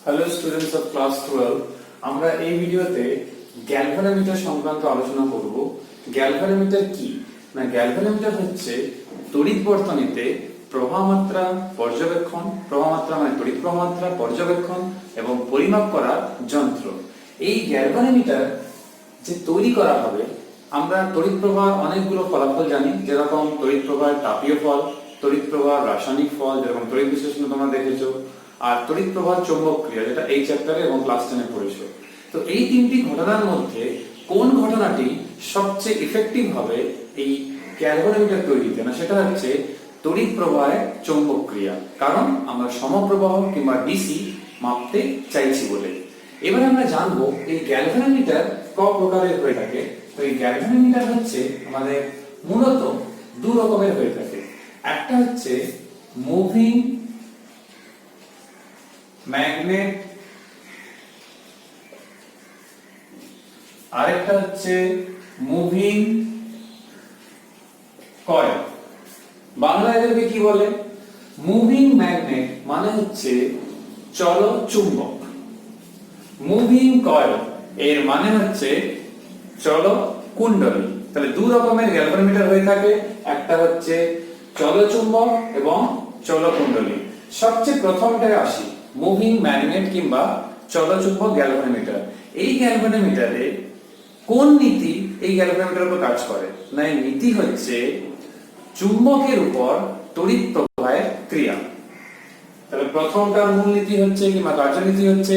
Hello students of class 12, আমরা এই ভিডিওতে গ্যালভানোমিটার সংক্রান্ত আলোচনা করব। গ্যালভানোমিটার কি? না, গ্যালভানোমিটার হচ্ছে তড়িৎ বর্তনীতে প্রবাহমাত্রা পর্যবেক্ষণ, প্রবাহমাত্রা মানে তড়িৎ প্রবাহমাত্রা পর্যবেক্ষণ এবং পরিমাপ করার যন্ত্র। এই গ্যালভানোমিটার যে তৈরি করা হবে, আমরা তড়িৎ প্রবাহ অনেকগুলো ফলাফল জানি, যেরকম তড়িৎ প্রবাহের তাপীয় ফল, তড়িৎ প্রবাহ রাসায়নিক ফল, যেরকম তড়িৎ বিশ্লেষণ তোমরা দেখেছো, আর তড়িৎ প্রবাহ চৌম্বক ক্রিয়া, যেটা এই চ্যাপ্টারে এবং ক্লাস 10 এ পড়েছো। তো এই তিনটি ঘটনার মধ্যে কোন ঘটনাটি সবচেয়ে ইফেক্টিভ হবে এই গ্যালভানোমিটার তৈরিতে? না, সেটা হচ্ছে তড়িৎ প্রবাহের চৌম্বক ক্রিয়া, কারণ আমরা সমপ্রবাহ কিংবা ডিসি মাপতে চাইছি বলে। এবার আমরা জানবো এই গ্যালভানোমিটার ক প্রকারের হয়ে থাকে। তো এই গ্যালভানোমিটার হচ্ছে আমাদের মূলত দু রকমের হয়ে থাকে। একটা হচ্ছে মুভিং ম্যাগনেট, আরেকটা হচ্ছে মুভিং কয়েল। বাংলায় এদেরকে কি বলে? মুভিং ম্যাগনেট মানে হচ্ছে চল চুম্বক, মুভিং কয়েল এর মানে হচ্ছে চল কুণ্ডলী। তাহলে দু রকমের গ্যালভানোমিটার হয়ে থাকে, একটা হচ্ছে চল চুম্বক এবং চল কুণ্ডলী। সবচেয়ে প্রথমটায় আসি, মুভিং ম্যাগনেট কিংবা চলচুম্বক গ্যালভানোমিটার। এই গ্যালভানোমিটারে কোন নীতি এই গ্যালভানোমিটারের উপর কাজ করে? না, এই নীতি হচ্ছে চুম্বকের উপর তড়িৎ প্রবাহের ক্রিয়া। তাহলে প্রথমটার মূল নীতি হচ্ছে কিংবা কার্যনীতি হচ্ছে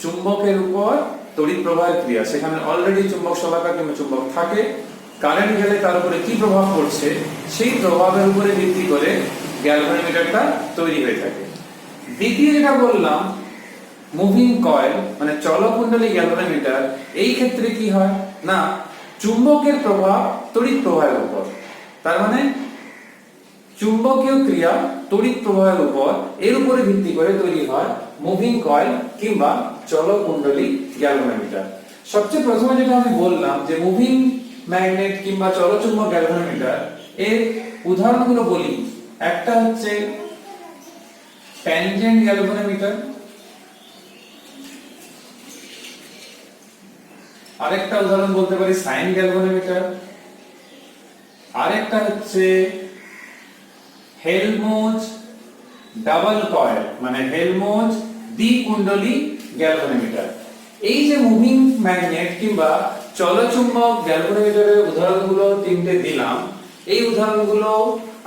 চুম্বকের উপর তড়িৎ প্রবাহের ক্রিয়া। সেখানে অলরেডি চুম্বক শলাকা কিংবা চুম্বক থাকে, কারেন্ট গেলে তার উপরে কি প্রভাব পড়ছে সেই প্রভাবের উপরে ভিত্তি করে গ্যালভানোমিটারটা তৈরি হয়ে থাকে। দ্বিতীয় যেটা বললাম মুভিং কয়েল মানে চলকুণ্ডলী গ্যালভানোমিটার, এই ক্ষেত্রে কি হয় না, চুম্বকের প্রভাব তড়িৎ প্রবাহের উপর, তার মানে চুম্বকীয় ক্রিয়া তড়িৎ প্রবাহের উপর, এর উপরে ভিত্তি করে তৈরি হয় মুভিং কয়েল কিংবা চলকুণ্ডলী গ্যালভানোমিটার। সবচেয়ে প্রথমে যেটা আমি বললাম যে মুভিং ম্যাগনেট কিংবা চলচুম্বক গ্যালভানোমিটার, এর উদাহরণগুলো বলি। একটা হচ্ছে ট্যানজেন্ট গ্যালভানোমিটার, আরেকটা উদাহরণ বলতে পারি সাইন গ্যালভানোমিটার, আরেকটা হচ্ছে হেলমোজ ডাবল কয়েল মানে হেলমোজ দ্বিকুণ্ডলী গ্যালভানোমিটার। এই যে মুভিং ম্যাগনেট কিংবা চলচুম্বক গ্যালভানোমিটারের উদাহরণগুলো তিনটে দিলাম, এই উদাহরণগুলো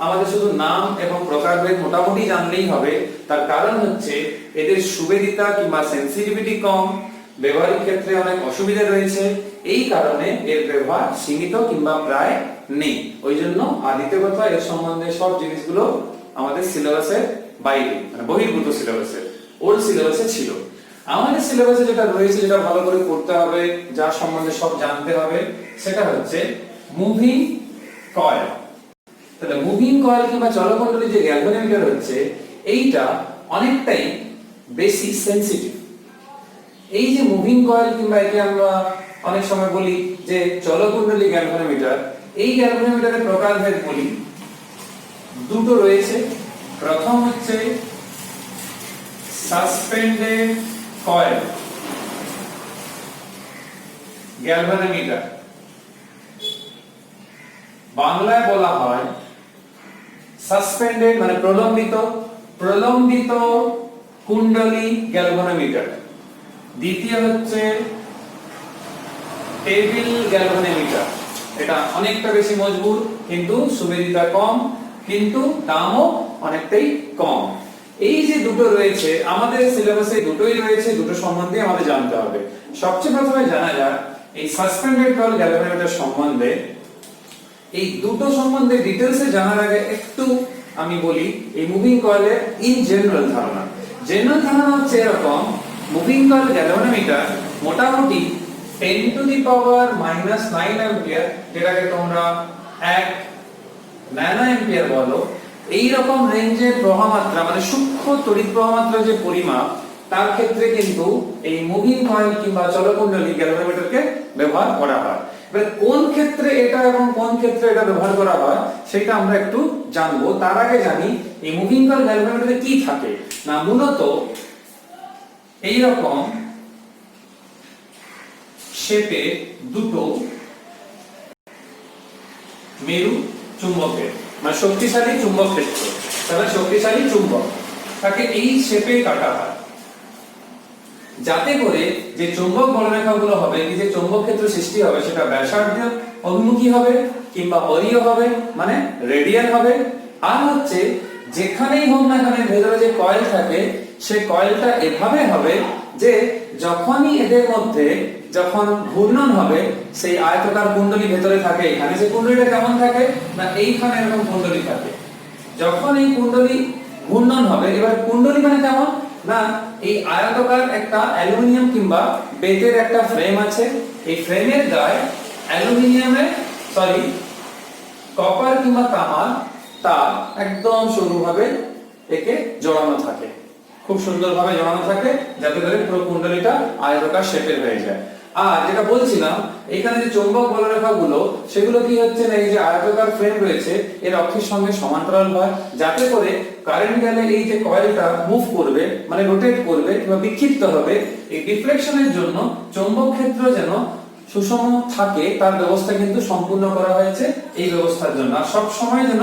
আমাদের শুধু নাম এবং প্রকারভেদ মোটামুটি জানলেই হবে। তার কারণ হচ্ছে এদের সুবিদিতা কিংবা সেন্সিটিভিটি কম, ব্যবহারিক ক্ষেত্রে অনেক অসুবিধা রয়েছে, এই কারণে এর ব্যবহার সীমিত কিংবা প্রায় নেই। ওই জন্য আর দ্বিতীয় কথা, এর সম্বন্ধে সব জিনিসগুলো আমাদের সিলেবাসের বাইরে মানে বহির্ভূত সিলেবাসের, ওল্ড সিলেবাসে ছিল। আমাদের সিলেবাসে যেটা রয়েছে, যেটা ভালো করে করতে হবে, যার সম্বন্ধে সব জানতে হবে, সেটা হচ্ছে মুভিং কয়েল। তাহলে মুভিং কয়েল কিংবা চলকুণ্ডলী যে গ্যালভানোমিটার হচ্ছে, এইটা অনেকটাই বেশি সেনসিটিভ। এই যে মুভিং কয়েল কিংবা একে আমরা অনেক সময় বলি যে চলকুণ্ডলী গ্যালভানোমিটার, এই গ্যালভানোমিটারের প্রকারভেদ বলি, দুটো রয়েছে। প্রথম হচ্ছে সাসপেন্ডেড কয়েল গ্যালভানোমিটার, বাংলায় বলা হয় সাসপেন্ডেড মানে প্রলম্বিত, প্রলম্বিত কুণ্ডলী গ্যালভানোমিটার। দ্বিতীয় হচ্ছে টেবিল গ্যালভানোমিটার। এটা অনেকটা বেশি মজবুত, কিন্তু সুবিধা কম, কিন্তু দামও অনেকটাই কম। এই যে দুটো রয়েছে আমাদের সিলেবাসে, দুটোই রয়েছে, দুটো সম্বন্ধে আমাদের জানতে হবে। সবচেয়ে প্রথমে জানা যাক এই সাসপেন্ডেড কয়েল গ্যালভানোমিটার সম্বন্ধে। এই দুটো সম্বন্ধে ডিটেইলসে জানার আগে একটু আমি বলি এই মুভিং কয়েলের ইন জেনারেল ধারণা। জেনারেল ধারণা হচ্ছে এরকম, মুভিং কয়েল গ্যালভানোমিটার মোটামুটি 10 টু দি পাওয়ার -9 অ্যাম্পিয়ার, যেটাকে তোমরা 1 ন্যানো অ্যাম্পিয়ার বলো, এই রকম রেঞ্জের প্রবাহমাত্রা মানে সূক্ষ্ম তড়িৎ প্রবাহমাত্রা যে পরিমাপ, তার ক্ষেত্রে কিন্তু এই মুভিং কয়েল কিংবা চলকুণ্ডলী গ্যালভানোমিটারকে ব্যবহার করা হয়। এবার কোন ক্ষেত্রে এটা এবং কোন ক্ষেত্রে এটা ব্যবহার করা হয় সেটা আমরা একটু জানবো। তার আগে জানি এই মুভিং কয়েল গ্যালভানোমিটারে কি থাকে না, মূলত এইরকম শেপে দুটো মেরু চুম্বকের মানে শক্তিশালী চুম্বক ক্ষেত্র, তাহলে শক্তিশালী চুম্বক তাকে এই শেপে কাটা হয়, যাতে করে যে চুম্বক বলরেখাগুলো হবে, যে চুম্বক ক্ষেত্র সৃষ্টি হবে সেটা ব্যাসার্ধ অভিমুখী হবে কিংবা অরীয় হবে মানে রেডিয়াল হবে। আর হচ্ছে যেখানেই হোক না কেন ভেতরে যে কয়েল থাকে সে কয়েলটা এভাবে হবে যে যখনই এদের মধ্যে যখন ঘূর্ণন হবে সেই আয়তাকার কুণ্ডলী ভেতরে থাকে, এখানে যে কুণ্ডলীটা কেমন থাকে না এইখানে এরকম কুণ্ডলী থাকে, যখন এই কুণ্ডলী ঘূর্ণন হবে, এবার কুণ্ডলী মানে কেমন না এই আয়তাকার একটা অ্যালুমিনিয়াম কিংবা বেতের একটা ফ্রেম আছে, এই ফ্রেমের গায়ে অ্যালুমিনিয়ামের কপার কিংবা তামার তার একদম সরুভাবে একে জড়ানো থাকে, খুব সুন্দরভাবে জড়ানো থাকে যাতে করে পুরো কুণ্ডলীটা আয়তাকার শেপের হয়ে যায়। আর যেটা বলছিলাম এখানে যে চৌম্বক বলরেখাগুলো সেগুলো কি হচ্ছে না এই যে আয়তাকার ফ্রেম রয়েছে এর অক্ষের সঙ্গে সমান্তরাল হয়, যাতে করে কারেন্ট গেলে এই যে কয়েলটা মুভ করবে মানে রোটেট করবে কিংবা বিক্ষিপ্ত হবে, এই ডিফ্লেকশনের জন্য চৌম্বক ক্ষেত্র যেন সুষম থাকে তার ব্যবস্থা কিন্তু সম্পূর্ণ করা হয়েছে এই ব্যবস্থার জন্য। আর সব সময় যেন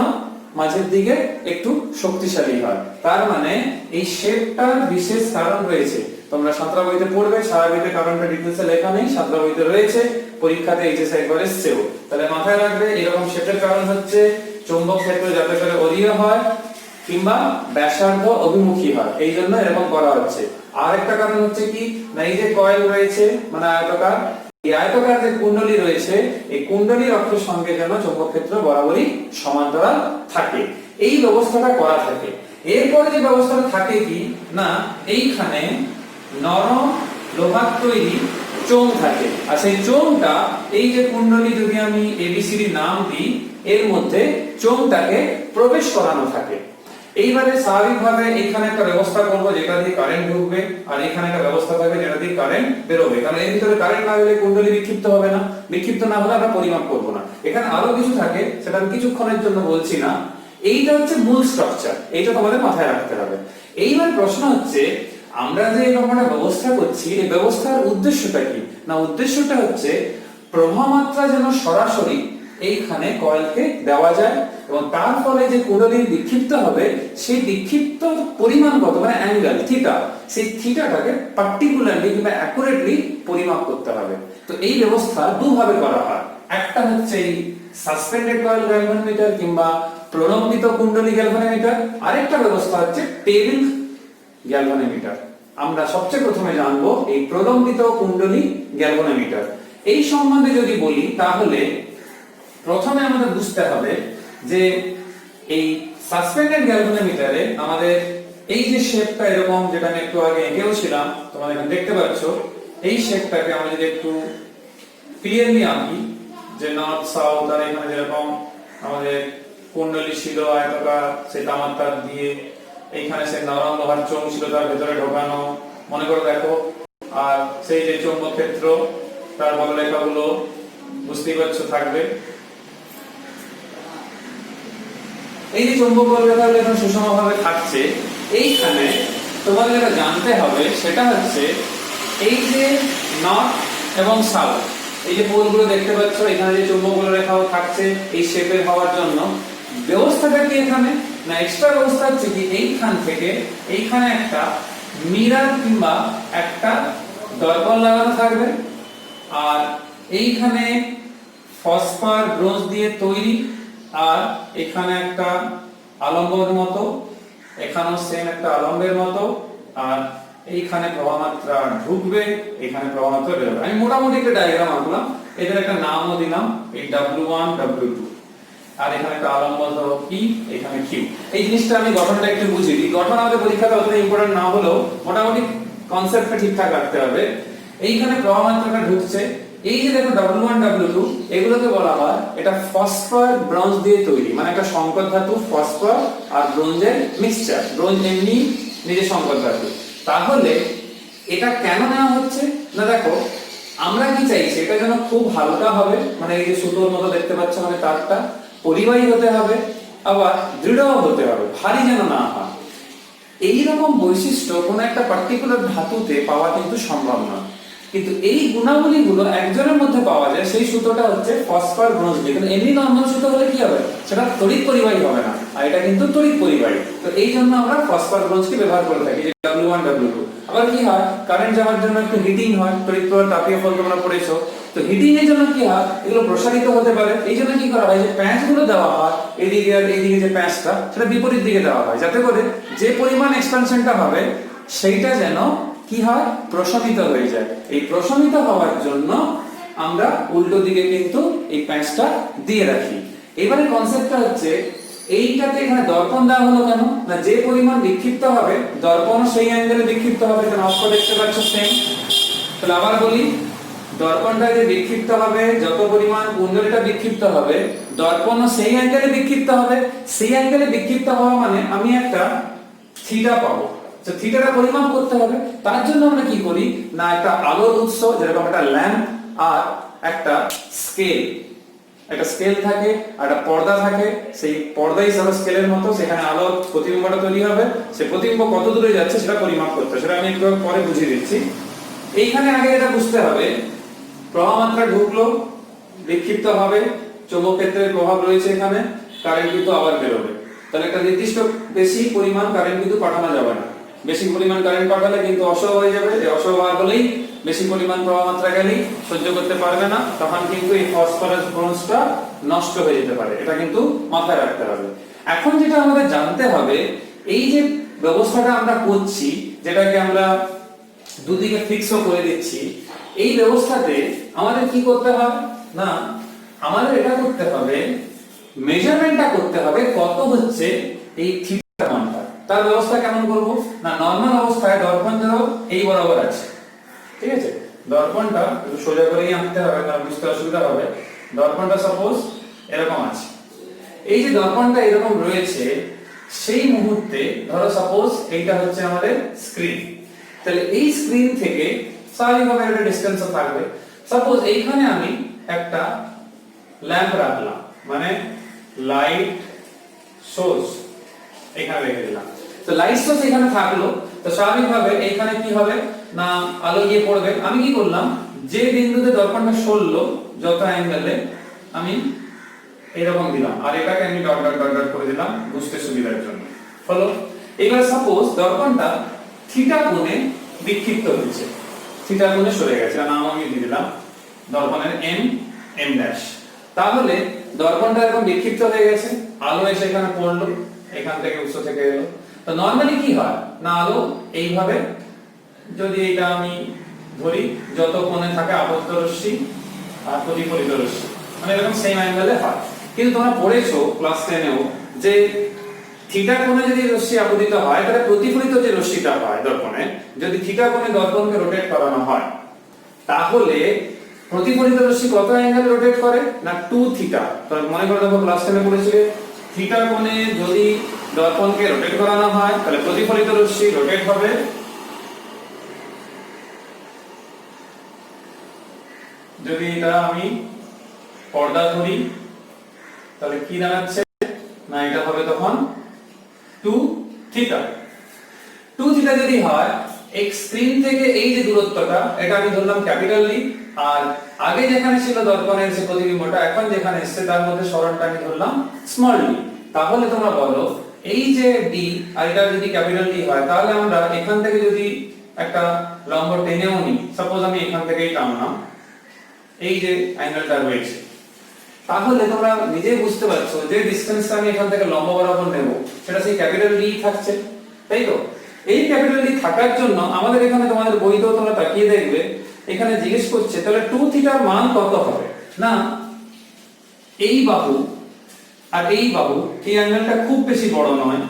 মাঝের দিকে একটু শক্তিশালী হয়, তার মানে এই শেপটার বিশেষ কারণ রয়েছে, তোমরা সাঁতরা বইতে পড়বে, সারা বইতে কারণটা ডিটেইলসে লেখা নেই, সাঁতরা বইতে রয়েছে, পরীক্ষাতে এইচএস একবার এসেছেও, তাহলে মাথায় রাখবে এরকম শেপের কারণ হচ্ছে চৌম্বক ক্ষেত্র যাতে করে অরীয় হয় কিংবা ব্যাসার্ধ অভিমুখী হয়, এই জন্য এরকম করা হচ্ছে। আর একটা কারণ হচ্ছে কি না এই যে কয়েল রয়েছে মানে আয়তাকার, এই আয়তাকার যে কুণ্ডলী রয়েছে এই কুণ্ডলীর অক্ষের সঙ্গে যেন চৌম্বক ক্ষেত্র বরাবরই সমান্তরাল থাকে, এই ব্যবস্থাটা করা থাকে। এরপরে যে ব্যবস্থাটা থাকে কি না এইখানে নরম লোহার তৈরি চোঙ থাকে, আর সেই চোঙটা এই যে কুণ্ডলী যদি আমি এবিসিডি নাম দিই এর মধ্যে চোঙটাকে প্রবেশ করানো থাকে। এইবারে স্বাভাবিকভাবে এখানে একটা ব্যবস্থা করব যেটা দিয়ে কারেন্ট ঢুকবে, আর এখানে একটা ব্যবস্থা থাকবে যেটা দিয়ে কারেন্ট বেরোবে, কারণ এর ভিতরে কারেন্ট না হলে কুণ্ডলী বিক্ষিপ্ত হবে না, বিক্ষিপ্ত না হলে আমরা পরিমাপ করব না। এখানে আরো কিছু থাকে সেটা আমি কিছুক্ষণের জন্য বলছি না, এইটা হচ্ছে মূল স্ট্রাকচার, এইটা তোমাদের মাথায় রাখতে হবে। এইবার প্রশ্ন হচ্ছে আমরা যে এরকম একটা ব্যবস্থা করছি এই ব্যবস্থার উদ্দেশ্যটা কি না, উদ্দেশ্যটা হচ্ছে প্রবাহ মাত্রা যেন সরাসরি এইখানে কয়েলকে দেওয়া যায় এবং তার ফলে যে কুণ্ডলী বিক্ষিপ্ত হবে সেই বিক্ষিপ্ত পরিমাণ কত মানে অ্যাঙ্গেল থিটা, সেই থিটাটাকে পার্টিকুলারলি কিংবা অ্যাকুরেটলি পরিমাপ করতে হবে। তো এই ব্যবস্থা দুভাবে করা হয়, একটা হচ্ছে এই সাসপেন্ডেড কয়েল গ্যালভানোমিটার কিংবা প্রলম্বিত কুণ্ডলী গ্যালভানোমিটার, আরেকটা ব্যবস্থা হচ্ছে টেবিল গ্যালভানোমিটার। আমরা সবচেয়ে প্রথমে জানবো এই প্রলম্বিত কুণ্ডলী গ্যালভানোমিটার। এই সম্বন্ধে যদি বলি তাহলে প্রথমে আমাদের বুঝতে হবে যে এই সাসপেন্ডেড গ্যালভানোমিটারে আমাদের এই যে শেপটা এরকম যেটা আমি একটু আগে এঁকেও ছিলাম তোমরা এখানে দেখতে পাচ্ছ, এই শেপটাকে আমরা যদি একটু ক্লিয়ারলি আঁকি যে নর্থ সাউথ, আর এখানে যেরকম আমাদের কুণ্ডলী ছিল আয়তাকার সেই তামার তার দিয়ে, এইখানে সে নরম লোহার চোঙ ছিল তার ভেতরে ঢোকানো মনে করে দেখো, আর সেই যে চৌম্বক ক্ষেত্র তার বলরেখাগুলো বুঝতেই পারছো থাকবে। এই যে চৌম্বক বলরেখাগুলো এখানে সুষমভাবে থাকছে, এইখানে তোমাদের যেটা জানতে হবে সেটা হচ্ছে এই যে নর্থ এবং সাউথ এই যে পোলগুলো দেখতে পাচ্ছ, এখানে যে চৌম্বক বলরেখাও থাকছে এই শেপের হওয়ার জন্য ব্যবস্থাটা কি এখানে না এক্সট্রা ব্যবস্থা হচ্ছে কি এইখান থেকে এইখানে একটা মিরর কিংবা একটা দর্পণ লাগানো থাকবে, আর এইখানে ফসফার ব্রোঞ্জ দিয়ে তৈরি, আর এখানে একটা আলম্বের মতো, এখানেও সেম একটা আলম্বের মতো, আর এইখানে প্রবাহ মাত্রা ঢুকবে, এখানে প্রবাহ মাত্রা বেরোবে। আমি মোটামুটি একটা ডায়াগ্রাম আঁকলাম, এদের একটা নামও দিলাম এই W1 W2, আর এখানে একটা আলম্ব ধরো P, এখানে Q। এই জিনিসটা আমি গঠনটা একটু বুঝিয়ে দিই, গঠন আমাদের পরীক্ষাতে অতটা ইম্পর্টেন্ট না হলেও মোটামুটি কনসেপ্টটা ঠিকঠাক রাখতে হবে। এইখানে প্রবাহ মাত্রাটা ঢুকছে, এই যে দেখো W1 W2 এগুলোকে বলা হয় এটা ফসফর ব্রোঞ্জ দিয়ে তৈরি, মানে একটা সংকর ধাতু ফসফর আর ব্রোঞ্জের মিক্সচার, ব্রোঞ্জ এমনি নিজে সংকর ধাতু। তাহলে এটা কেন নেওয়া হচ্ছে না দেখো আমরা কি চাইছি এটা যেন খুব হালকা হবে, মানে এই যে সুতোর মতো দেখতে পাচ্ছ মানে তারটা পরিবাহী হতে হবে, আবার দৃঢ় হতে হবে, ভারী যেন না হয়। এই রকম বৈশিষ্ট্য কোন একটা পার্টিকুলার ধাতুতে পাওয়া কিন্তু সম্ভব না, কিন্তু এই গুণাবলীগুলো একজনের মধ্যে পাওয়া যায়, সেই সুতোটা হচ্ছে ফসফর ব্রোঞ্জ। কিন্তু এমনি নরমাল সুতো হলে কি হবে, সেটা তড়িৎ পরিবাহী হবে না, আর এটা কিন্তু তড়িৎ পরিবাহী। তো এই জন্য আমরা ফসফর ব্রোঞ্জকে ব্যবহার করে থাকি, যে W1 W2। আবার কি হয়, কারেন্ট যাওয়ার জন্য একটু হিটিং হয়, তড়িৎ প্রবাহ তাপীয় ফল তোমরা পড়েছো। তো হিটিং এর জন্য কি হয়, এগুলো প্রসারিত হতে পারে। এই জন্য কি করা হয়, যে প্যাঁচগুলো দেওয়া হয় এদিকে আর এইদিকে, যে প্যাঁচটা সেটা বিপরীত দিকে দেওয়া হয়, যাতে করে যে পরিমাণ এক্সপানশনটা হবে সেইটা যেন কি হয়, প্রশমিত হয়ে যায়। এই প্রশমিত হওয়ার জন্য আমরা উল্টো দিকে কিন্তু এই প্যাঁচটা দিয়ে রাখি। এবারে কনসেপ্টটা হচ্ছে, এইটাতে এখানে দর্পণ দেওয়া হলো কেন না, যে পরিমাণ বিক্ষিপ্ত হবে দর্পণ সেই অ্যাঙ্গেলে বিক্ষিপ্ত হবে। এখানে অক্ষ দেখতে পাচ্ছ সেম। তাহলে আবার বলি, দর্পণটা যে বিক্ষিপ্ত হবে, যত পরিমাণ কুণ্ডলীটা বিক্ষিপ্ত হবে, দর্পণও সেই অ্যাঙ্গেলে বিক্ষিপ্ত হবে। সেই অ্যাঙ্গেলে বিক্ষিপ্ত হওয়া মানে আমি একটা থিটা পাবো। তো থিটাটা পরিমাপ করতে হবে। তার জন্য আমরা কি করি না, একটা আলোর উৎস যেরকম একটা ল্যাম্প আর একটা স্কেল, একটা স্কেল থাকে আর একটা পর্দা থাকে, সেই পর্দাই হিসাবে স্কেলের মতো, সেখানে আলোর প্রতিবিম্বটা তৈরি হবে। সেই প্রতিবিম্ব কত দূরে যাচ্ছে সেটা পরিমাপ করতে হবে, সেটা আমি একটু পরে বুঝিয়ে দিচ্ছি। এইখানে আগে এটা বুঝতে হবে, প্রবাহ মাত্রা ঢুকলো, বিক্ষিপ্ত হবে, চৌম্বক ক্ষেত্রের প্রভাব রয়েছে এখানে, কারেন্ট কিন্তু আবার বেরোবে। তাহলে একটা নির্দিষ্ট বেশি পরিমাণ কারেন্ট কিন্তু পাঠানো যাবে না। বেশি পরিমাণ কারেন্ট পাঠালে কিন্তু অসহ হয়ে যাবে। এই অসহ হলেই, বেশি পরিমাণ প্রবাহ মাত্রা গেলেই সহ্য করতে পারবে না, তখন কিন্তু এই ফসফরাস ব্রোঞ্জটা নষ্ট হয়ে যেতে পারে। এটা কিন্তু মাথায় রাখতে হবে। এখন যেটা আমাদের জানতে হবে, এই যে ব্যবস্থাটা আমরা করছি, যেটাকে আমরা দুদিকে ফিক্সও করে দিচ্ছি, এই ব্যবস্থাতে আমাদের কি করতে হবে না, আমাদের এটা করতে হবে, মেজারমেন্টটা করতে হবে কত হচ্ছে এই থিটা মানটা। তার ব্যবস্থা কেমন করব না, নরমাল অবস্থায় দর্পণ ধরো এই বরাবর আছে, ঠিক আছে। দর্পণটা একটু সোজা করেই আনতে হবে, কারণ বুঝতে অসুবিধা হবে। দর্পণটা সাপোজ এরকম আছে, এই যে দর্পণটা এরকম রয়েছে, সেই মুহূর্তে ধরো সাপোজ এইটা হচ্ছে আমাদের স্ক্রিন। তাহলে এই স্ক্রিন থেকে স্বাভাবিকভাবে একটা ডিসটেন্স থাকবে। সাপোজ এইখানে আমি একটা ল্যাম্প রাখলাম, মানে লাইট সোর্স এখানে রেখে দিলাম। তো লাইট সোর্স এখানে থাকলো, তো স্বাভাবিকভাবে এইখানে কি হবে না, আলো গিয়ে পড়বে। আমি কি করলাম, যে বিন্দুতে দর্পণটা সরলো যত অ্যাঙ্গেলে, আমি এরকম দিলাম, আর এটাকে আমি ডট ডট ডট ডট করে দিলাম বুঝতে সুবিধার জন্য। ফলো, এবার সাপোজ দর্পণটা থিটা কোণে বিক্ষিপ্ত হয়েছে, থিটা কোণে সরে গেছে, নাম আমি দিয়ে দিলাম দর্পণের এম এম ড্যাশ। তাহলে দর্পণটা এরকম বিক্ষিপ্ত হয়ে গেছে, আলো এসে এখানে পড়লো, এখান থেকে উৎস থেকে এলো। তো নরমালি কি হয় না, আলো এইভাবে, যদি এটা আমি ধরি, যত কোণে থাকে আপত্ত রশ্মি আর প্রতিফলিত রশ্মি, মানে এরকম সেম অ্যাঙ্গেলে হয়। কিন্তু তোমরা পড়েছো ক্লাস 10এও যে থিটা কোণে যদি রশ্মি আপতিত হয়, তাহলে প্রতিফলিত যে রশ্মিটা হয় দর্পণে, যদি থিটা কোণে দর্পণকে রোটেট করানো হয়, তাহলে প্রতিফলিত রশ্মি কত অ্যাঙ্গেল রোটেট করে না 2 থিটা। তো মনে করে দেখো ক্লাস 10 এ পড়েছিলে, থিটা কোণে যদি দর্পণকে রোটেট করানো হয়, তাহলে প্রতিফলিত রশ্মি রোটেট হবে যদি এটা আমি পর্দা ধরি, তাহলে কি দাঁড়াচ্ছে না, এটা হবে তখন 2 থিটা। 2 থিটা যদি হয়, এই স্ক্রিন থেকে এই যে দূরত্বটা, এটা আমি ধরলাম ক্যাপিটাল ডি, আর আগে যেখানে ছিল দর্পণের যে প্রতিবিম্বটা, এখন যেখানে এসেছে তার মধ্যে সরণটা আমি ধরলাম স্মল ডি। তাহলে তোমরা বলো, এই যে ডি আর এটা যদি ক্যাপিটাল ডি হয়, তাহলে আমরা এখান থেকে যদি একটা লম্ব টেনেও নিই, সাপোজ আমি এখান থেকেই টানলাম, এই যে অ্যাঙ্গেলটা রয়েছে, তাহলে তোমরা নিজেই বুঝতে পারছো যে ডিসটেন্সটা আমি এখান থেকে লম্ব বরাবর নেব, সেটা সেই ক্যাপিটাল ডি থাকছে, তাই তো। এই ক্যাপিটাল ডি থাকার জন্য আমাদের এখানে, তোমাদের বইতেও তোমরা তাকিয়ে দেখবে, এখানে জিজ্ঞেস করছে তাহলে 2 থিটার মান কত হবে না, এই বাহু আর এই বাহু, এই অ্যাঙ্গেলটা খুব বেশি বড় নয়,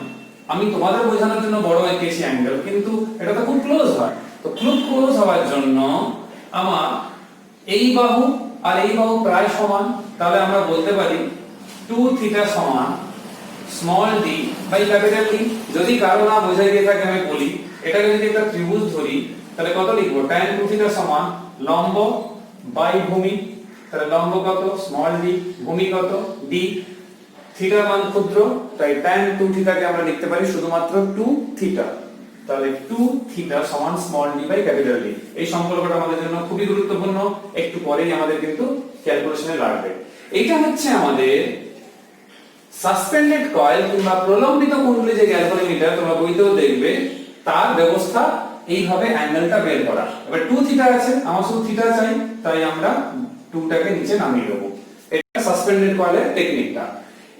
আমি তোমাদের বোঝানোর জন্য বড় এঁকেছি অ্যাঙ্গেল, কিন্তু এটা তো খুব ক্লোজ হয়। তো খুব ক্লোজ হওয়ার জন্য আমার এই বাহু আর এই বাহু প্রায় সমান, তাহলে আমরা বলতে পারি 2 থিটা সমান small d by capital D. যদি কারো না বোঝাই গিয়ে থাকে আমি বলি, এটাকে যদি একটা ত্রিভুজ ধরি, তাহলে কত লিখবো, tan 2 থিটা সমান লম্ব বাই ভূমি। তাহলে লম্ব কত স্মল ডি, ভূমি কত ডি। থিটার মান ক্ষুদ্র, তাই tan 2 থিটাকে আমরা লিখতে পারি শুধুমাত্র 2 থিটা। তাহলে 2 থিটা সমান small d by capital D। এই সম্পর্কটা আমাদের জন্য খুবই গুরুত্বপূর্ণ, একটু পরেই আমাদের কিন্তু ক্যালকুলেশনে লাগবে। এটা হচ্ছে আমাদের সাসপেন্ডেড কয়েল কিংবা প্রলম্বিত কুণ্ডলী যে গ্যালভানোমিটার তোমরা বইতেও দেখবে, তার ব্যবস্থা এইভাবে অ্যাঙ্গেলটা বের করা। এবার 2 থিটা আছে, আমার শুধু থিটা চাই, তাই আমরা 2 টাকে নিচে নামিয়ে দেবো। এটা সাসপেন্ডেড কয়েলের টেকনিকটা।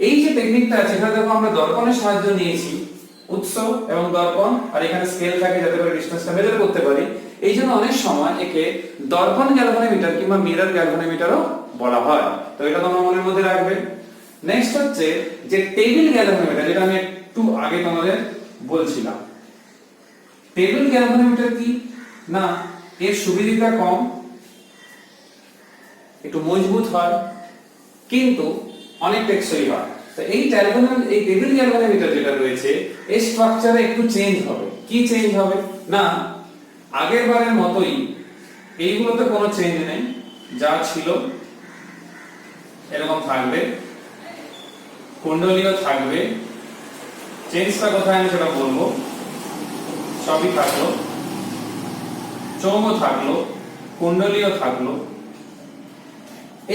এই যে টেকনিকটা আছে, এটা দেখো আমরা দর্পণের সাহায্য নিয়েছি, উৎস এবং দর্পণ, আর এখানে স্কেল থাকে যাতে করে ডিসটেন্সটা মেজার করতে পারি। এই জন্য অনেক সময় একে দর্পণ গ্যালভানোমিটার কিংবা মিরর গ্যালভানোমিটারও বলা হয়। তো এটা তোমরা মনের মধ্যে রাখবে। নেক্সট হচ্ছে যে টেবিল গ্যালভানোমিটার, যেটা আমি একটু আগে তোমাদের বলছিলাম। টেবিল গ্যালভানোমিটার কি না, এর সুবিধাটা কম, একটু মজবুত হয়, কিন্তু অনেক টেকসই হয়। তো এই টেবিল গ্যালভানোমিটার যেটা রয়েছে, এই স্ট্রাকচারে একটু চেঞ্জ হবে। কি চেঞ্জ হবে না, আগের বারের মতোই এইগুলোতে কোনো চেঞ্জ নেই, যা ছিল এরকম থাকবে, কুণ্ডলীও থাকবে। চেঞ্জটা কোথায় আমি সেটা বলবো। সবই থাকলো, চোঙও থাকলো, কুণ্ডলীও থাকলো।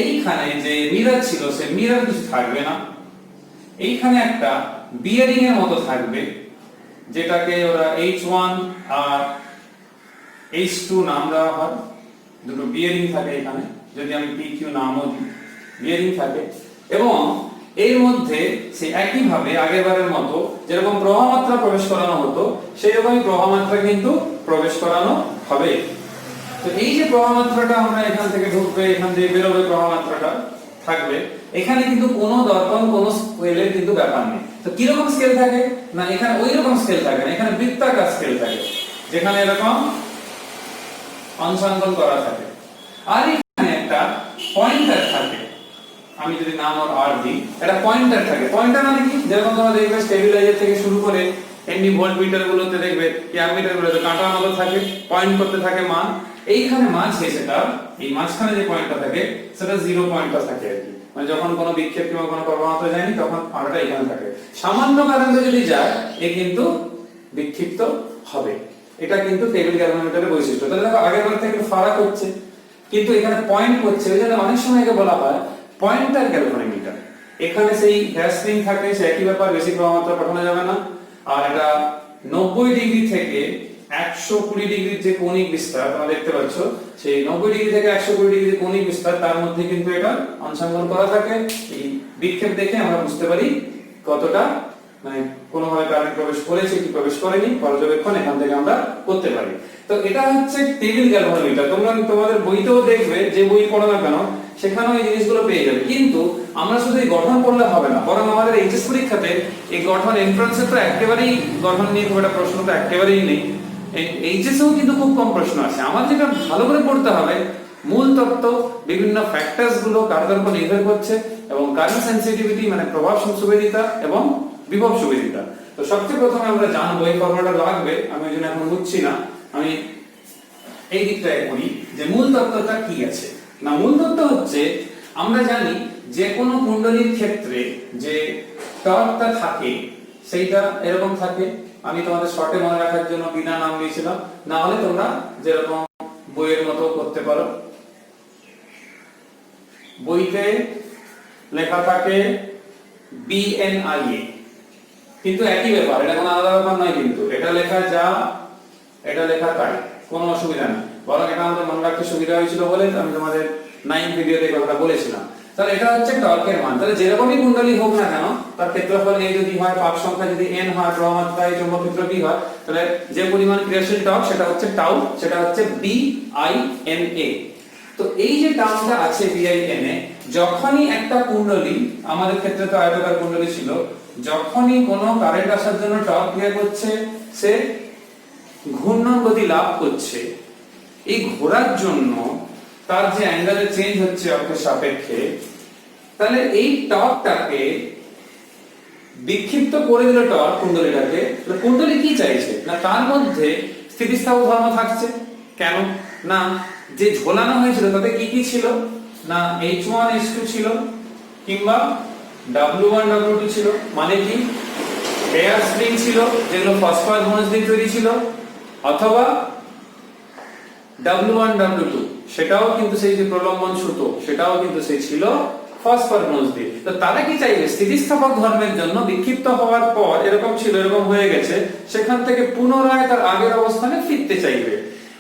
এইখানে যে মিরর ছিল, সে মিরর কিছু থাকবে না। এইখানে একটা বিয়ারিং এর মতো থাকবে, যেটাকে ওরা H1 আর H2 নাম দেওয়া হয়। দুটো বিয়ারিং থাকে এখানে, যদি আমি PQ নামও দিই, বিয়ারিং থাকে। এবং এর মধ্যে সে একই ভাবে আগেরবারের মতো যেরকম প্রবাহ মাত্রা প্রবেশ করানো হতো, সেই রকমই প্রবাহ মাত্রা কিন্তু প্রবেশ করানো হবে। তো এই যে প্রবাহ মাত্রাটা আমরা এখান থেকে ঢুকবে, এখান থেকে বেরোবে, প্রবাহ মাত্রাটা থাকবে। এখানে কিন্তু কোনো দর্পণ, কোনো স্কেলের কিন্তু ব্যাপার নেই। তো কি রকম স্কেল থাকে না, এখানে ওই রকম স্কেল থাকে না, এখানে বৃত্তাকার স্কেল থাকে, যেখানে এরকম অংশাঙ্কন করা থাকে। আর এখানে একটা পয়েন্টার থাকে, আমি যদি নাম আর আর দিই, এটা পয়েন্টার থাকে। পয়েন্টার মানে কি, যেরকম তোমরা দেখবে স্টেবিলাইজার থেকে শুরু করে এমনি ভোল্টমিটার গুলোতে দেখবে, অ্যামিটার গুলোতে কাঁটার মতো থাকে, পয়েন্ট করতে থাকে মান। এইখানে মাঝে সেটা, এই মাঝখানে যে পয়েন্টটা থাকে সেটা 0 পয়েন্টটা থাকে আর কি। মানে যখন কোনো বিক্ষেপ কিংবা কোনো প্রবাহতে যায়নি, তখন আলোটা এখানে থাকে। সামান্য কারেন্টে যদি যায়, এ কিন্তু বিক্ষিপ্ত হবে। এটা কিন্তু টেবিল গ্যালভানোমিটারের বৈশিষ্ট্য। তাহলে দেখো আগের বার থেকে ফারাক হচ্ছে, কিন্তু এখানে পয়েন্ট করছে, ওই জন্য অনেক সময় একে বলা হয় পয়েন্টার গ্যালভানোমিটার। এখানে সেই গ্যাস স্প্রিং থাকে, সে একই ব্যাপার, বেশি প্রবাহ মাত্রা পাঠানো যাবে না। আর এটা 90 ডিগ্রি থেকে 120 ডিগ্রির যে কৌণিক বিস্তার তোমরা দেখতে পাচ্ছ, সেই 90 ডিগ্রি থেকে 120 ডিগ্রি কৌণিক বিস্তার, তার মধ্যে কিন্তু এটা অংশাঙ্কন করা থাকে। এই বিক্ষেপ দেখে আমরা বুঝতে পারি কতটা মানে কোনোভাবে কারেন্ট প্রবেশ করেছে কি প্রবেশ করেনি, পর্যবেক্ষণ এখান থেকে আমরা করতে পারি। তো এটা হচ্ছে টেবিল গ্যালভানোমিটার। তোমরা তোমাদের বইতেও দেখবে, যে বই পড়ো না কেন সেখানেও এই জিনিসগুলো পেয়ে যাবে। কিন্তু আমরা শুধু এই গঠন পড়লে হবে না, বরং আমাদের এইচএস পরীক্ষাতে এই গঠন, এন্ট্রান্সে তো একেবারেই গঠন নিয়ে খুব একটা প্রশ্ন তো একেবারেই নেই। এইচএসেও কিন্তু খুব কম প্রশ্ন আছে। আমার যেটা ভালো করে পড়তে হবে, মূল তত্ত্ব, বিভিন্ন ফ্যাক্টরস গুলো কার কার উপর নির্ভর করছে, এবং কারেন্ট সেন্সিটিভিটি মানে প্রভাব সুবিদিতা এবং বিভব সুবিদিতা। তো সবচেয়ে প্রথমে আমরা জানবো, এই ফর্মুলাটা লাগবে, আমি ওই জন্য এখন বুঝছি না, আমি এই দিকটায় করি যে মূল তত্ত্বটা কি আছে। না, মূল তত্ত্ব হচ্ছে, আমরা জানি যে কোনো কুণ্ডলীর ক্ষেত্রে যে টর্কটা থাকে সেইটা এরকম থাকে। আমি তোমাদের শর্টে মনে রাখার জন্য বিনা নাম দিয়েছিলাম, না হলে তোমরা যেরকম বইয়ের মতো করতে পারো। বইতে লেখা থাকে BNIA, কিন্তু একই ব্যাপার, এটা কোনো আলাদা ব্যাপার নয়। কিন্তু এটা লেখা যা, এটা লেখা তাই, কোনো অসুবিধা নেই। বরং এটা আমাদের মনে রাখতে সুবিধা হয়েছিল বলে আমি তোমাদের 9 ভিডিওতে কথাটা বলেছিলাম। তাহলে এটা হচ্ছে টর্কের মান। তাহলে যেরকমই কুণ্ডলী হোক না কেন, তার ক্ষেত্রফল A যদি হয়, পাক সংখ্যা যদি n হয়, প্রবাহ মাত্রা এই চৌম্বক ক্ষেত্র B হয়, তাহলে যে পরিমাণ ক্রিয়াশীল টর্ক সেটা হচ্ছে টাউ, সেটা হচ্ছে BINA। তো এই যে টার্মটা আছে BINA, যখনই একটা কুণ্ডলী, আমাদের ক্ষেত্রে তো আয়তাকার কুণ্ডলী ছিল, যখনই কোনো কারেন্ট আসার জন্য টর্ক ক্রিয়া করছে, সে ঘূর্ণন গতি লাভ করছে। এই ঘোরার জন্য তার যে অ্যাঙ্গেলের চেঞ্জ হচ্ছে অক্ষের সাপেক্ষে, তাহলে এই টর্কটাকে বিক্ষিপ্ত করে দিল টর্ক কুণ্ডলীটাকে। কুণ্ডলী কি চাইছে না, তার মধ্যে স্থিতিস্থাপক ধর্ম থাকছে। কেন না, যে ঝোলানো হয়েছিল তাতে কি কি ছিল না, H1 H2 ছিল, কিংবা W1 W2 ছিল, মানে কি পেয়ার স্প্রিং ছিল যেগুলো ফসফর বোনস দিয়ে তৈরি ছিল, অথবা W1 W2 সেটাও কিন্তু সেই যে প্রলম্বন সুতো সেটাও কিন্তু সেই ছিল ফসফর বোনস দিয়ে। তো তারা কি চাইবে স্থিতিস্থাপক ধর্মের জন্য বিক্ষিপ্ত হওয়ার পর এরকম ছিল এরকম হয়ে গেছে, সেখান থেকে পুনরায় তার আগের অবস্থানে ফিরতে চাইবে।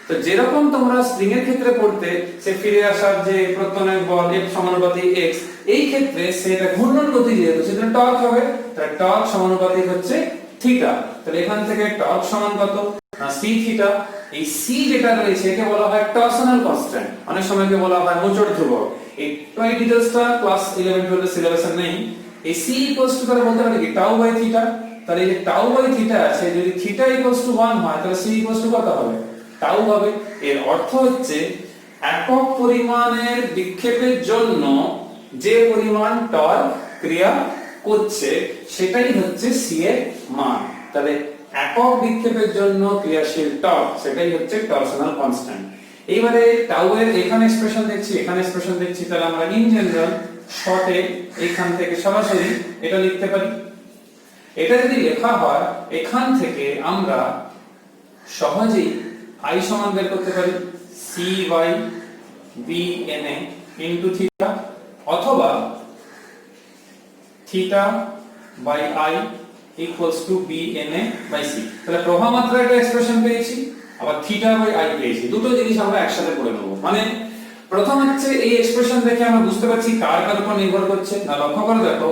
তো যেরকম তোমরা স্প্রিং এর ক্ষেত্রে পড়তে সে ফিরে আসার যে প্রত্যনয়ক বল F সমানুপাতিক x, এই ক্ষেত্রে সেটা ঘূর্ণন গতি যেহেতু সেটা টর্ক হবে, তার টর্ক সমানুপাতিক হচ্ছে থিটা। তাহলে এখান থেকে টর্ক সমান কত না c থিটা। এই c যেটা রয়েছে একে বলা হয় টরশনাল কনস্ট্যান্ট, অনেক সময় কে বলা হয় মোচড় ধ্রুবক। এই টয় ডিটেলসটা ক্লাস 11 12 এর সিলেবাসে নেই। এই c ইকুয়ালস টু তাহলে বলতে পারি কি টাউ বাই থিটা। তাহলে এই যে টাউ বাই থিটা আছে, যদি থিটা ইকুয়ালস টু 1 হয় তাহলে c ইকুয়ালস টু কত হবে টাউ হবে। এর অর্থ হচ্ছে একক পরিমাণের বিক্ষেপের জন্য যে পরিমাণ টর্ক ক্রিয়া করছে সেটাই হচ্ছে c এর মান। তাহলে একক বিক্ষেপের জন্য ক্রিয়াশীল টর্ক সেটাই হচ্ছে টরশনাল কনস্ট্যান্ট। এইবারে টাউ এর এখানে এক্সপ্রেশন দেখছি এখানে এক্সপ্রেশন দেখছি, তাহলে আমরা ইন জেনারেল শর্টে এখান থেকে সরাসরি এটা লিখতে পারি। এটা যদি লেখা হয় এখান থেকে আমরা সহজেই I সমান বের করতে পারি c by b n a into theta, অথবা theta by I equals to b n a by c। তাহলে প্রবাহ মাত্রার একটা এক্সপ্রেশন পেয়েছি, আবার থিটা বাই I পেয়েছি। দুটো জিনিস আমরা একসাথে করে নেব। মানে প্রথম হচ্ছে এই এক্সপ্রেশন দেখে আমরা বুঝতে পারছি কার উপর নির্ভর করছে না। লক্ষ্য করে দেখো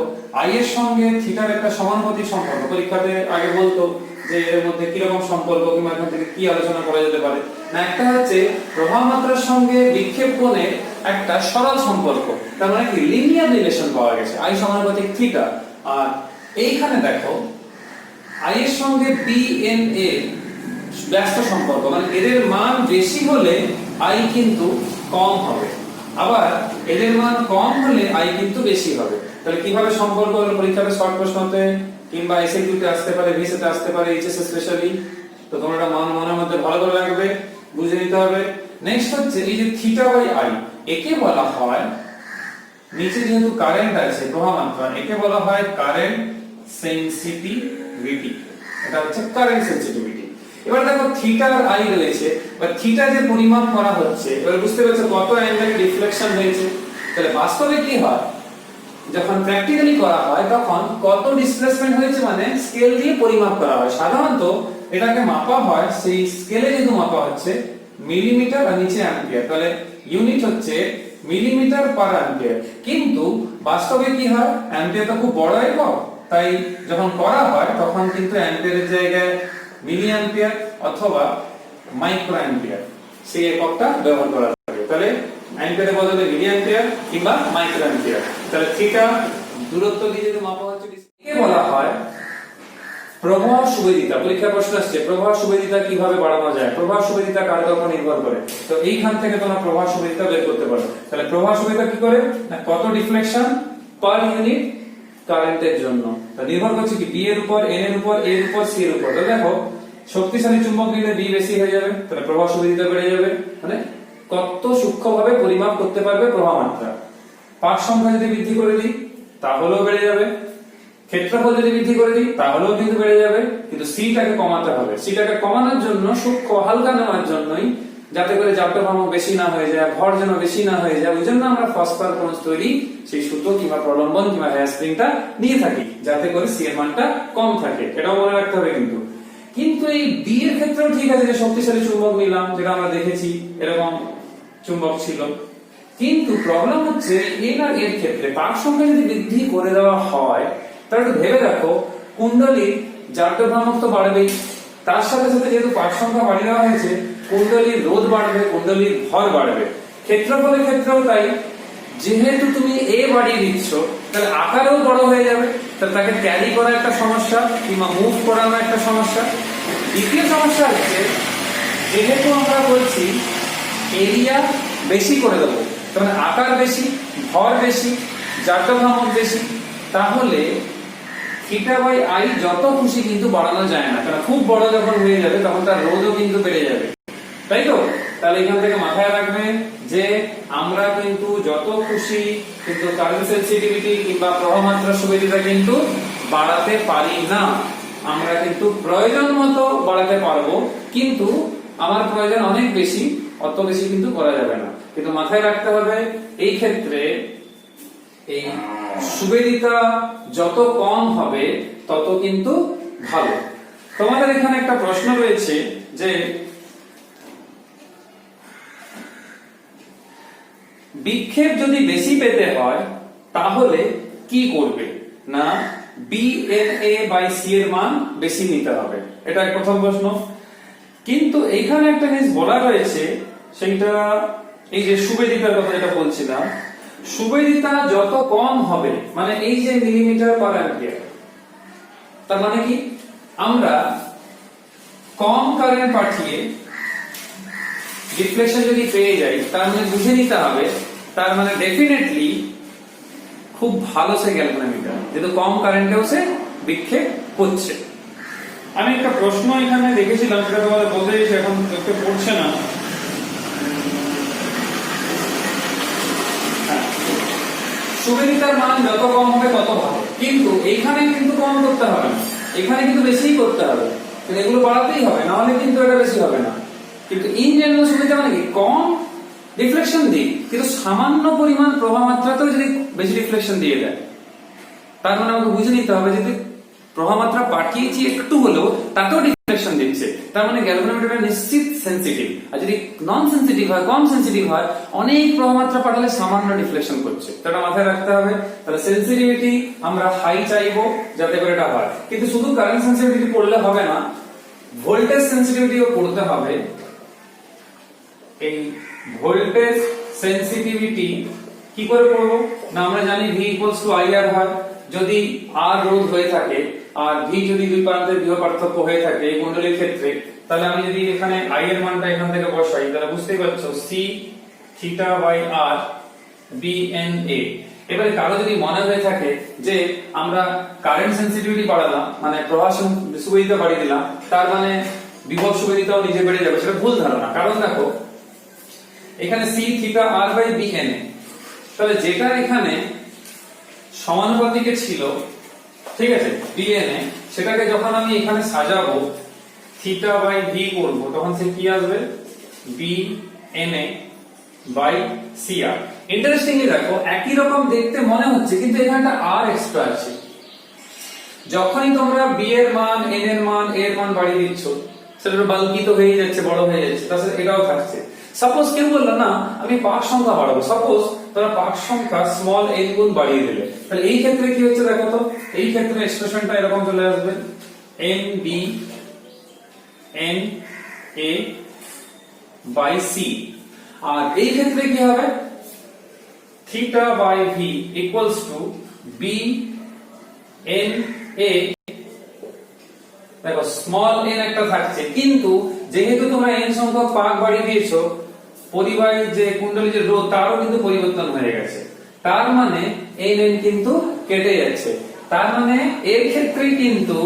I এর সঙ্গে থিটার একটা সমানুপাতিক সম্পর্ক পরীক্ষাতে আগে বলতো যে এর মধ্যে কি রকম সম্পর্ক কিংবা এখান থেকে কি আলোচনা করা যেতে পারে। না একটা হচ্ছে প্রবাহ মাত্রার সঙ্গে বিক্ষেপ কোণের একটা সরল সম্পর্ক, তার মানে কি লিনিয়ার রিলেশন পাওয়া গেছে I সমানুপাতিক থিটা। আর এইখানে দেখো I এর সঙ্গে bn এর ব্যস্ত সম্পর্ক, মানে এদের মান বেশি হলে I কিন্তু কম হবে, আবার এদের মান কম হলে I কিন্তু বেশি হবে। তাহলে কিভাবে সম্পর্ক হলো পরীক্ষাতে শর্ট প্রশ্নতে কিংবা এসএকিউতে আসতে পারে, ভিসিতে আসতে পারে, এইচএস স্পেশালি। তো তোমরা এটা মনের মধ্যে ভালো করে রাখবে, বুঝে নিতে হবে। নেক্সট হচ্ছে এই যে থিটা বাই I, একে বলা হয় নিচে যেহেতু কারেন্ট আছে প্রবাহ মাত্রা, একে বলা হয় কারেন্ট সেনসিটিভিটি। এটা হচ্ছে কারেন্ট সেনসিটিভিটি। এবার দেখো থিটা আর I রয়েছে, এবার থিটা যে পরিমাপ করা হচ্ছে এবার বুঝতে পারছো কত অ্যাঙ্গেল ডিফ্লেকশন হয়েছে। তাহলে বাস্তবে কি হয় যখন প্র্যাকটিক্যালি করা হয় তখন কত ডিসপ্লেসমেন্ট হয়েছে মানে স্কেল দিয়ে পরিমাপ করা হয়। সাধারণত এটাকে মাপা হয় সেই স্কেলে যেহেতু মাপা হচ্ছে মিলিমিটার আর নিচে অ্যাম্পিয়ার, তাহলে ইউনিট হচ্ছে মিলিমিটার পার অ্যাম্পিয়ার। কিন্তু বাস্তবে কি হয় অ্যাম্পিয়ার তো খুব বড় একক, তাই যখন করা হয় তখন কিন্তু অ্যাম্পিয়ারের জায়গায় মিলি অ্যাম্পিয়ার অথবা মাইক্রো অ্যাম্পিয়ার সেই এককটা ব্যবহার করা হবে। তাহলে অ্যাম্পিয়ারের বদলে মিলি অ্যাম্পিয়ার কিংবা মাইক্রো অ্যাম্পিয়ার। তাহলে থিটা দূরত্ব দিয়ে যদি মাপা হচ্ছে একে বলা হয় প্রবাহ সুবেদিতা। পরীক্ষার প্রশ্ন আসছে প্রবাহ সুবেদিতা কিভাবে বাড়ানো যায়, প্রবাহ সুবেদিতা কার উপর নির্ভর করে। তো এইখান থেকে তোমরা প্রবাহ সুবেদিতা বের করতে পারো। তাহলে প্রবাহ সুবেদিতা কি করে না কত ডিফ্লেকশন পার ইউনিট কারেন্টের জন্য। তা নির্ভর করছে কি বি এর উপর, এন এর উপর, এর উপর, সি এর উপর। তো দেখো শক্তিশালী চুম্বক নিলে বি বেশি হয়ে যাবে, তাহলে প্রবাহ সুবেদিতা বেড়ে যাবে। মানে কত সূক্ষ্মভাবে পরিমাপ করতে পারবে প্রবাহ মাত্রা। পাক সংখ্যা যদি বৃদ্ধি করে দিই তাহলেও বেড়ে যাবে, ক্ষেত্রফল যদি বৃদ্ধি করে দিই তাহলেও কিন্তু বেড়ে যাবে। কিন্তু সিটাকে কমাতে হবে। সিটাকে কমানোর জন্য সূক্ষ্ম হালকা নেওয়ার জন্যই, যাতে করে জাব্দ ভ্রামক বেশি না হয়ে যায়, ভর যেন বেশি না হয়ে যায়, ওই জন্য আমরা ফসফর কোণ তৈরি সেই সুতো কিংবা প্রলম্বন কিংবা হেয়ার স্প্রিংটা নিয়ে থাকি, যাতে করে সি এর মানটা কম থাকে। এটাও মনে রাখতে হবে। কিন্তু এই বি এর ক্ষেত্রেও ঠিক আছে যে শক্তিশালী চুম্বক নিলাম, যেটা আমরা দেখেছি এরকম চুম্বক ছিল। কিন্তু প্রবলেম হচ্ছে এর আর এর ক্ষেত্রে পাক সংখ্যা যদি বৃদ্ধি করে দেওয়া হয় তাহলে একটু ভেবে দেখো কুণ্ডলীর জাব্দ ভ্রামক তো বাড়বেই, তার সাথে সাথে যেহেতু পাক সংখ্যা বাড়িয়ে দেওয়া হয়েছে কুণ্ডলীর রোধ বাড়বে, কুণ্ডলীর ভর বাড়বে। ক্ষেত্রফলের ক্ষেত্রেও তাই, যেহেতু তুমি এ বাড়িয়ে দিচ্ছ তাহলে আকারেও বড় হয়ে যাবে, তাহলে তাকে ক্যারি করা একটা সমস্যা কিংবা মুভ করানো একটা সমস্যা। দ্বিতীয় সমস্যা হচ্ছে যেহেতু আমরা বলছি এরিয়া বেশি করে দেবো, তাহলে আকার বেশি, ভর বেশি, জাব্দ ভ্রামক বেশি, তাহলে থিটা বাই I যত খুশি কিন্তু বাড়ানো যায় না, কারণ খুব বড় যখন হয়ে যাবে তখন তার রোধও কিন্তু বেড়ে যাবে, তাই তো। তাহলে এখান থেকে মাথায় রাখবে যে আমরা কিন্তু যত খুশি কিন্তু কারেন্ট সেন্সিটিভিটি কিংবা প্রবাহমাত্রা সুবিধা কিন্তু বাড়াতে পারি না। আমরা কিন্তু প্রয়োজন মতো বাড়াতে পারবো, কিন্তু আমার প্রয়োজন অনেক বেশি, অত বেশি কিন্তু করা যাবে না। কিন্তু মাথায় রাখতে হবে এই ক্ষেত্রে এই সুবিধা যত কম হবে তত কিন্তু ভালো। তোমাদের এখানে একটা প্রশ্ন রয়েছে যে বিক্ষেপ যদি বেশি পেতে হয় তাহলে কি করবে? না, BNA/C এর মান বেশি নিতে হবে, এটা প্রথম প্রশ্ন। কিন্তু এইখানে একটা জিনিস বলা রয়েছে, সেইটা এই যে সুবেদিতার কথা যেটা বলছিলাম, সুবেদিতা যত কম হবে, মানে এই যে মিলিমিটার পার অ্যাম্পিয়ার, তার মানে কি আমরা কম কারেন্ট পাঠিয়ে ডিফ্লেকশন যদি পেয়ে যাই, তার মানে বুঝে নিতে হবে তার মানে ডেফিনেটলি খুব ভালো সে গ্যালভানোমিটার, যেহেতু কম কারেন্টেও সে বিক্ষেপ হচ্ছে। আমি একটা প্রশ্ন এখানে দেখেছিলাম, সেটা তোমাদের বলতে চাইছি, এখন চোখে পড়ছে না। সুবেদিতার মান যত কম হবে তত ভালো, কিন্তু এইখানে কিন্তু কম করতে হবে না, এখানে কিন্তু বেশিই করতে হবে, কিন্তু এগুলো বাড়াতেই হবে, না হলে কিন্তু এটা বেশি হবে না। কিন্তু ইন জেনারেল সুবিধা মানে কি, কম রিফ্লেকশন দিই কিন্তু সামান্য পরিমাণ প্রবাহ মাত্রাতেও যদি বেশি রিফ্লেকশন দিয়ে দেয়, তার মানে আমাকে বুঝে নিতে হবে যদি প্রবাহ মাত্রা পাঠিয়েছি একটু হলেও তাতেও রিফ্লেকশন দিচ্ছে, তার মানে গ্যালভানোমিটারটা নিশ্চিত সেনসিটিভ। আর যদি নন সেনসিটিভ হয়, কম সেনসিটিভ হয়, অনেক প্রবাহ মাত্রা পাঠালে সামান্য রিফ্লেকশন করছে, এটা মাথায় রাখতে হবে। তাহলে সেনসিটিভিটি আমরা হাই চাইবো যাতে করে এটা হয়, কিন্তু শুধু কারেন্ট সেনসিটিভিটি পড়লে হবে না, ভোল্টেজ সেনসিটিভিটিও পড়তে হবে। এই ভোল্টেজ সেনসিটিভিটি কি করে পড়বো? না, আমরা জানি V = IR হয়। যদি R রোধ হয়ে থাকে আর V যদি দুই প্রান্তের বিভব পার্থক্য হয়ে থাকে এই কুণ্ডলীর ক্ষেত্রে, তাহলে আমি যদি এখানে I এর মানটা এখান থেকে বসাই, তাহলে বুঝতেই পারছো C⁻R BNA। এবারে কারো যদি মনে হয়ে থাকে যে আমরা কারেন্ট সেনসিটিভিটি বাড়ালাম, মানে প্রবাহ সুবিধা বাড়িয়ে দিলাম, তার মানে বিভব সুবিধাও নিজে বেড়ে যাবে, সেটা ভুল ধারণা। কারণ দেখো এখানে C⁻R/BNA, তাহলে যেটা এখানে সমানুপাতিকে ছিল, ঠিক আছে, BNA, সেটাকে যখন আমি এখানে সাজাবো θ/V করব, তখন সে কি আসবে? BNA/CR। ইন্টারেস্টিংলি দেখো একই রকম দেখতে মনে হচ্ছে, কিন্তু এখানে একটা R এক্সট্রা আছে। যখনই তোমরা B এর মান, N এর মান, A এর মান বাড়িয়ে দিচ্ছ, সেটা বাল্কি তো হয়ে যাচ্ছে, বড় হয়ে যাচ্ছে, তাছাড়া এটাও থাকছে। সাপোজ কেউ বললো না আমি পাক সংখ্যা বাড়াবো, সাপোজ তোমরা পাক সংখ্যা n গুণ বাড়িয়ে দিলে, তাহলে এই ক্ষেত্রে কি হচ্ছে দেখো তো, এই ক্ষেত্রে এক্সপ্রেশনটা এরকম চলে আসবে NBNA/C। আর এই ক্ষেত্রে কি হবে? θ/V BNA। দেখো n একটা থাকছে, কিন্তু যেহেতু তোমরা n সংখ্যক পাক বাড়িয়ে দিয়েছো, পরিবাহী যে কুণ্ডলী যে রোধ তারও কিন্তু পরিবর্তন হয়ে গেছে, তার মানে n কিন্তু কেটে যাচ্ছে, তার মানে এর ক্ষেত্রে কিন্তু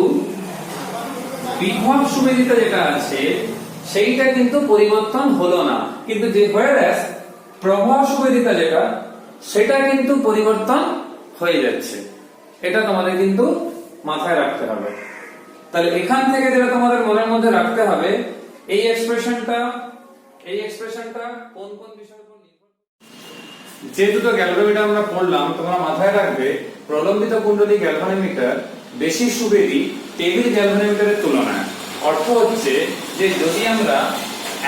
বিভব সুবিধা যেটা আছে সেইটা কিন্তু পরিবর্তন হলো না, কিন্তু যে whereas প্রবাহ সুবিধা যেটা সেটা কিন্তু পরিবর্তন হয়ে যাচ্ছে, এটা তোমাদের কিন্তু মাথায় রাখতে হবে। তাহলে এখান থেকে যেটা তোমাদের মনের মধ্যে রাখতে হবে, এই এক্সপ্রেশনটা কোন কোন বিষয়ের উপর নির্ভর। যে দুটো গ্যালভানোমিটার আমরা পড়লাম, তোমরা মাথায় রাখবে প্রলম্বিত কুণ্ডলী গ্যালভানোমিটার বেশি সুবেদী টেবিল গ্যালভানোমিটারের তুলনায়। অর্থ হচ্ছে যে যদি আমরা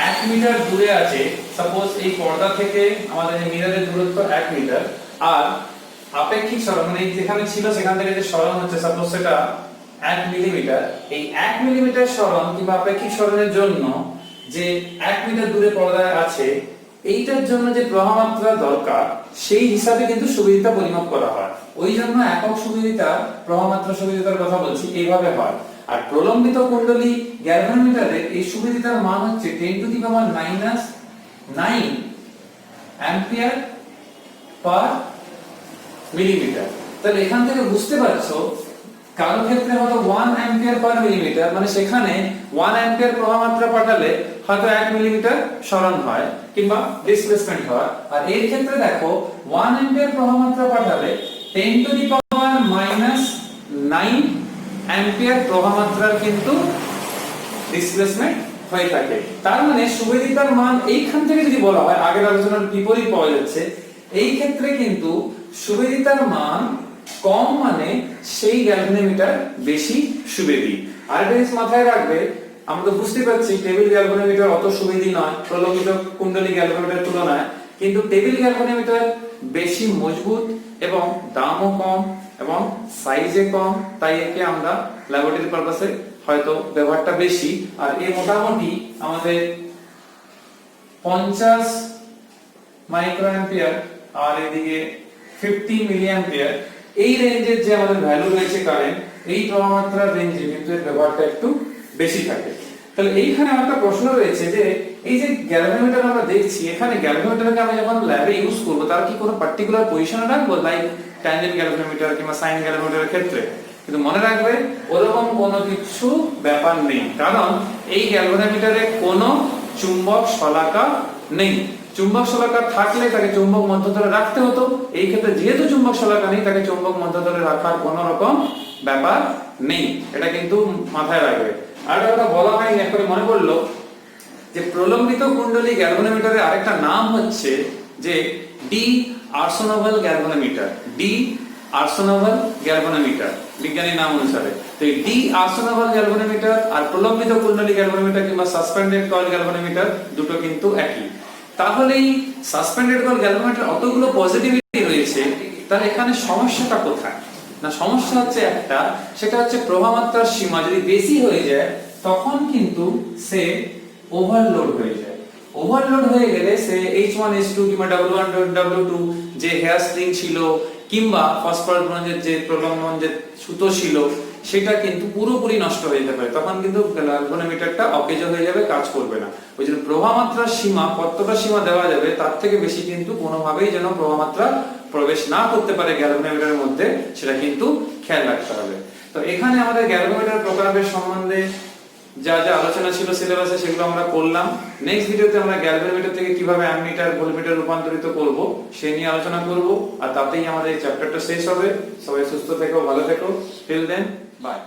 1 মিটার দূরে আছে, সাপোজ এই পর্দা থেকে আমাদের এই মিররের দূরত্ব 1 মিটার, আর আপেক্ষিক সরণ মানে যেখানে ছিল সেখান থেকে যে সরণ হচ্ছে সাপোজ সেটা 1 মিলিমিটার, এই 1 মিলিমিটার সরণ কিংবা আপেক্ষিক সরণের জন্য যে 1 মিটার দূরে পর্দায় আছে, এইটার জন্য যে প্রবাহ মাত্রা দরকার সেই হিসাবে কিন্তু সুবিধা পরিমাপ করা হয়। ওই জন্য একক সুবিধা প্রবাহ মাত্রা সুবিধার কথা বলছি, এইভাবে হয়। আর প্রলম্বিত কুণ্ডলী গ্যালভানোমিটারে এই সুবিধার মান হচ্ছে 10⁻⁹ অ্যাম্পিয়ার পার মিলিমিটার। তাহলে এখান থেকে বুঝতে পারছো কারো ক্ষেত্রে হয়তো 1 অ্যাম্পিয়ার পার মিলিমিটার, মানে সেখানে 1 অ্যাম্পিয়ার প্রবাহ মাত্রা পাঠালে হয়তো 1 মিলিমিটার সরণ হয় কিংবা ডিসপ্লেসমেন্ট হয়। আর এর ক্ষেত্রে দেখো 1 অ্যাম্পিয়ার প্রবাহমাত্রা পাঠালে 10 টু দি পাওয়ার -9 অ্যাম্পিয়ার প্রবাহমাত্রার কিন্তু ডিসপ্লেসমেন্ট হয়ে থাকে। তার মানে সুবেদিতার মান এইখান থেকে যদি বলা হয়, আগের আলোচনার বিপরীত পাওয়া যাচ্ছে, এই ক্ষেত্রে কিন্তু সুবেদিতার মান কম মানে সেই গ্যালভানোমিটার বেশি সুবেদী। আরেকটা জিনিস মাথায় রাখবে, আমরা তো বুঝতে পারছি টেবিল গ্যালভানোমিটার অত সুবেদী নয় প্রলম্বিত কুণ্ডলী গ্যালভানোমিটার তুলনায়, কিন্তু টেবিল গ্যালভানোমিটার বেশি মজবুত এবং দামও কম এবং সাইজে কম, তাই একে আমরা ল্যাবরেটরি পারপাসে হয়তো ব্যবহারটা বেশি। আর এই মোটামুটি আমাদের 50 মাইক্রো অ্যাম্পিয়ার আর এদিকে 50 মিলি অ্যাম্পিয়ার, এই রেঞ্জের যে আমাদের ভ্যালু রয়েছে কারেন্ট, এই প্রবাহমাত্রার রেঞ্জে কিন্তু এর ব্যবহারটা একটু বেশি থাকে। তাহলে এইখানে একটা প্রশ্ন রয়েছে যে এই যে গ্যালভানোমিটার আমরা দেখছি, এখানে গ্যালভানোমিটারকে আমরা যখন ল্যাবে ইউজ করব তার কি কোনো পার্টিকুলার পজিশনে রাখবো, লাইক ট্যানজেন্ট গ্যালভানোমিটার কিংবা সাইন গ্যালভানোমিটারের ক্ষেত্রে? কিন্তু মনে রাখবে ওরকম কোনো কিছু ব্যাপার নেই, কারণ এই গ্যালভানোমিটারে কোনো চুম্বক শলাকা নেই। চুম্বক শলাকা থাকলে তাকে চুম্বক মধ্যতলে রাখতে হতো, এই ক্ষেত্রে যেহেতু চুম্বক শলাকা নেই তাকে চুম্বক মধ্যতলে রাখার কোনো রকম ব্যাপার নেই, এটা কিন্তু মাথায় রাখবে। আর একটা কথা বলা হয়নি, এখন মনে পড়লো যে প্রলম্বিত কুণ্ডলী গ্যালভানোমিটারের আরেকটা নাম হচ্ছে যে ডি আর্সেনাবল গ্যালভানোমিটার। ডি আর্সেনাবল গ্যালভানোমিটার বিজ্ঞানীর নাম অনুসারে। তো এই ডি আর্সেনাবল গ্যালভানোমিটার আর প্রলম্বিত কুণ্ডলী গ্যালভানোমিটার কিংবা সাসপেন্ডেড কয়েল গ্যালভানোমিটার দুটো কিন্তু একই। তাহলে এই সাসপেন্ডেড কয়েল গ্যালভানোমিটার অতগুলো পজিটিভিটি রয়েছে, তাহলে এখানে সমস্যাটা কোথায়? না, সমস্যা হচ্ছে একটা, সেটা হচ্ছে প্রবাহমাত্রার সীমা যদি বেশি হয়ে যায় তখন কিন্তু সে ওভারলোড হয়ে যায়। ওভারলোড হয়ে গেলে সে H1 H2 কিংবা W1 W2 যে হেয়ার স্প্রিং ছিল কিংবা ফসফরাস ব্রোঞ্জের যে প্রলম্বন যে সুতো ছিল সেটা কিন্তু পুরোপুরি নষ্ট হয়ে যেতে পারে, তখন কিন্তু গ্যালভানোমিটারটা অকেজ হয়ে যাবে, কাজ করবে না। ওই জন্য প্রবাহমাত্রার সীমা, কতটা সীমা দেওয়া যাবে তার থেকে বেশি কিন্তু কোনোভাবেই যেন প্রবাহমাত্রা প্রবেশ না করতে পারে গ্যালভানোমিটারের মধ্যে, সেটা কিন্তু খেয়াল রাখতে হবে। তো এখানে আমাদের গ্যালভানোমিটার প্রকারভেদ সম্বন্ধে যা যা আলোচনা ছিল সিলেবাসে সেগুলো আমরা করলাম। নেক্সট ভিডিওতে আমরা গ্যালভানোমিটার থেকে কিভাবে অ্যামমিটার ভোল্টমিটার রূপান্তরিত করব সে নিয়ে আলোচনা করব, আর তাতেই আমাদের এই চ্যাপ্টারটা শেষ হবে। সবাই সুস্থ থেকো, ভালো থেকো। Till then, by.